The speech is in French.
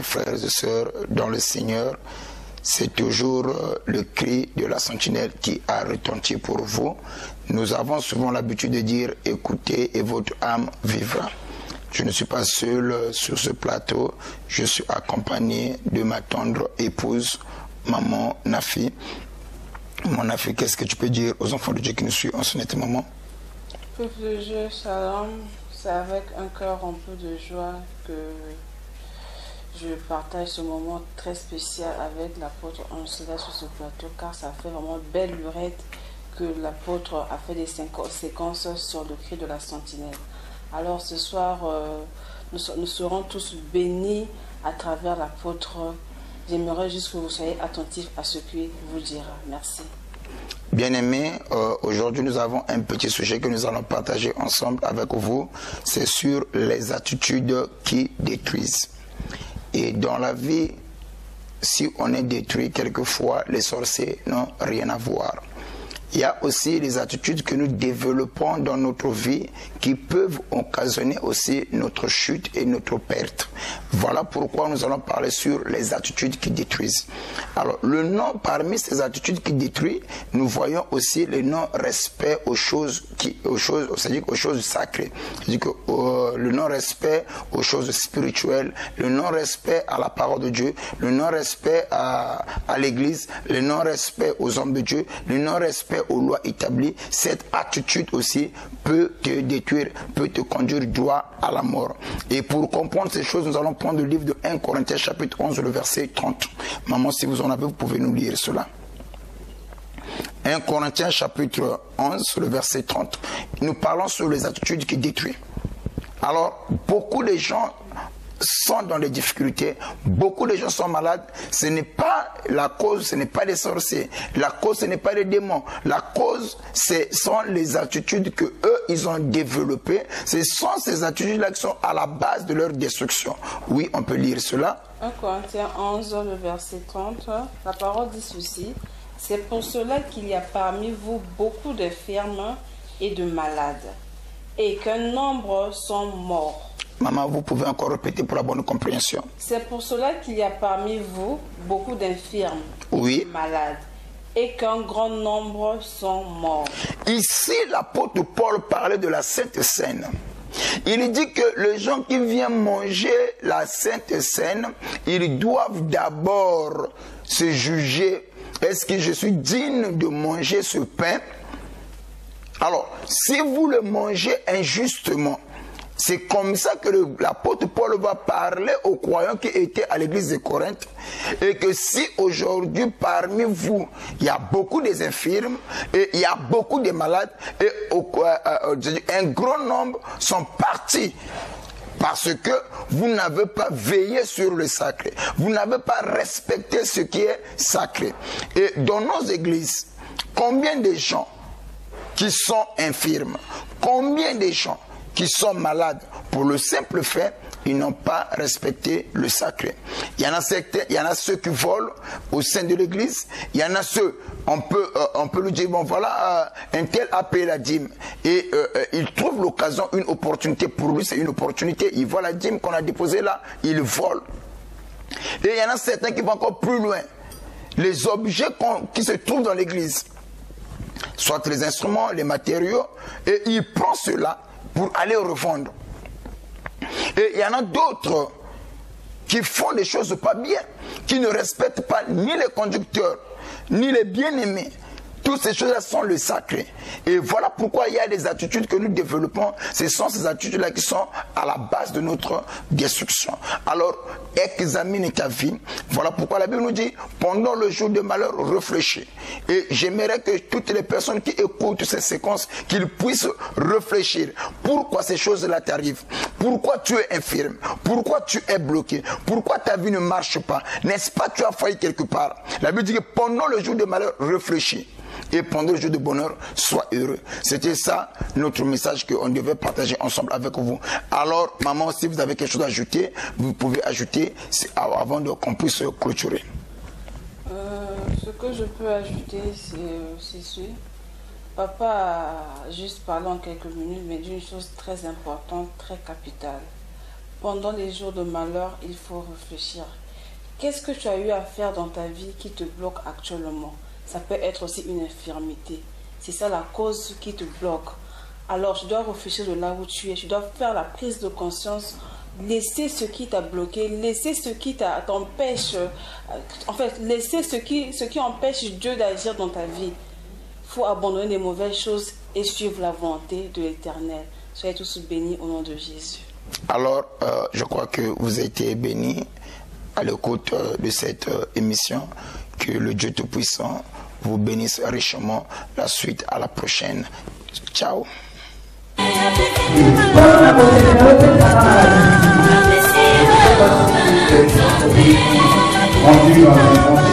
frères et sœurs dans le Seigneur, c'est toujours le cri de la sentinelle qui a retenti pour vous. Nous avons souvent l'habitude de dire « Écoutez et votre âme vivra ». Je ne suis pas seul sur ce plateau, je suis accompagné de ma tendre épouse, maman Nafi. Mon Nafi, qu'est-ce que tu peux dire aux enfants de Dieu qui nous suivent en ce moment? Peuple de Dieu, shalom, c'est avec un cœur rempli de joie que je partage ce moment très spécial avec l'apôtre Angela sur ce plateau, car ça fait vraiment belle lurette que l'apôtre a fait des séquences sur le cri de la sentinelle. Alors ce soir, nous serons tous bénis à travers l'apôtre. J'aimerais juste que vous soyez attentifs à ce qu'il vous dira. Merci. Bien-aimés, aujourd'hui nous avons un petit sujet que nous allons partager ensemble avec vous. C'est sur les attitudes qui détruisent. Et dans la vie, si on est détruit, quelquefois, les sorciers n'ont rien à voir. Il y a aussi les attitudes que nous développons dans notre vie qui peuvent occasionner aussi notre chute et notre perte. Voilà pourquoi nous allons parler sur les attitudes qui détruisent. Alors, le non, parmi ces attitudes qui détruisent, nous voyons aussi le non-respect aux choses c'est-à-dire aux choses sacrées. C'est-à-dire que le non-respect aux choses spirituelles, le non-respect à la parole de Dieu, le non-respect à l'église, le non-respect aux hommes de Dieu, le non-respect aux lois établies. Cette attitude aussi peut te détruire, peut te conduire droit à la mort. Et pour comprendre ces choses, nous allons prendre le livre de 1 Corinthiens chapitre 11, le verset 30. Maman, si vous en avez, vous pouvez nous lire cela. 1 Corinthiens chapitre 11, le verset 30. Nous parlons sur les attitudes qui détruisent. Alors, beaucoup de gens sont dans des difficultés, beaucoup de gens sont malades. Ce n'est pas la cause, ce n'est pas les sorciers, la cause ce n'est pas les démons, la cause ce sont les attitudes que eux ils ont développées. Ce sont ces attitudes là qui sont à la base de leur destruction. Oui, on peut lire cela. 1 Corinthiens 11, le verset 30, la parole dit ceci: c'est pour cela qu'il y a parmi vous beaucoup d'infirmes et de malades, et qu'un nombre sont morts. Maman, vous pouvez encore répéter pour la bonne compréhension. C'est pour cela qu'il y a parmi vous beaucoup d'infirmes, oui, malades, et qu'un grand nombre sont morts. Ici, l'apôtre Paul parlait de la Sainte Seine. Il dit que les gens qui viennent manger la Sainte Seine, ils doivent d'abord se juger. Est-ce que je suis digne de manger ce pain? Alors, si vous le mangez injustement, c'est comme ça que l'apôtre Paul va parler aux croyants qui étaient à l'église de Corinthe. Et que si aujourd'hui parmi vous, il y a beaucoup des infirmes, et il y a beaucoup de malades, et un grand nombre sont partis. Parce que vous n'avez pas veillé sur le sacré. Vous n'avez pas respecté ce qui est sacré. Et dans nos églises, combien de gens qui sont infirmes, combien de gens qui sont malades pour le simple fait, ils n'ont pas respecté le sacré. Il y en a ceux qui volent au sein de l'église. Il y en a ceux, on peut lui dire, bon voilà, un tel a payé la dîme. Et il trouve l'occasion, une opportunité pour lui, c'est une opportunité. Il voit la dîme qu'on a déposée là, il vole. Et il y en a certains qui vont encore plus loin. Les objets qui se trouvent dans l'église, soit les instruments, les matériaux, et il prend cela pour aller revendre. Et il y en a d'autres qui font des choses pas bien, qui ne respectent pas ni les conducteurs, ni les bien-aimés. Toutes ces choses-là sont le sacré. Et voilà pourquoi il y a des attitudes que nous développons. Ce sont ces attitudes-là qui sont à la base de notre destruction. Alors, examine ta vie. Voilà pourquoi la Bible nous dit, pendant le jour de malheur, réfléchis. Et j'aimerais que toutes les personnes qui écoutent ces séquences, qu'ils puissent réfléchir. Pourquoi ces choses-là t'arrivent? Pourquoi tu es infirme? Pourquoi tu es bloqué? Pourquoi ta vie ne marche pas? N'est-ce pas tu as failli quelque part? La Bible dit que pendant le jour de malheur, réfléchis. Et pendant le jour de bonheur, sois heureux. C'était ça notre message qu'on devait partager ensemble avec vous. Alors, maman, si vous avez quelque chose à ajouter, vous pouvez ajouter avant qu'on puisse clôturer. Ce que je peux ajouter, c'est sûr. Papa a juste parlé en quelques minutes, mais d'une chose très importante, très capitale. Pendant les jours de malheur, il faut réfléchir. Qu'est-ce que tu as eu à faire dans ta vie qui te bloque actuellement? Ça peut être aussi une infirmité. C'est ça la cause qui te bloque. Alors tu dois réfléchir de là où tu es. Tu dois faire la prise de conscience. Laisser ce qui t'a bloqué. Laisser ce qui t'empêche. En fait, laisser ce qui empêche Dieu d'agir dans ta vie. Il faut abandonner les mauvaises choses et suivre la volonté de l'Éternel. Soyez tous bénis au nom de Jésus. Alors, je crois que vous avez été bénis à l'écoute de cette émission. Que le Dieu Tout-Puissant vous bénisse richement. La suite à la prochaine. Ciao. On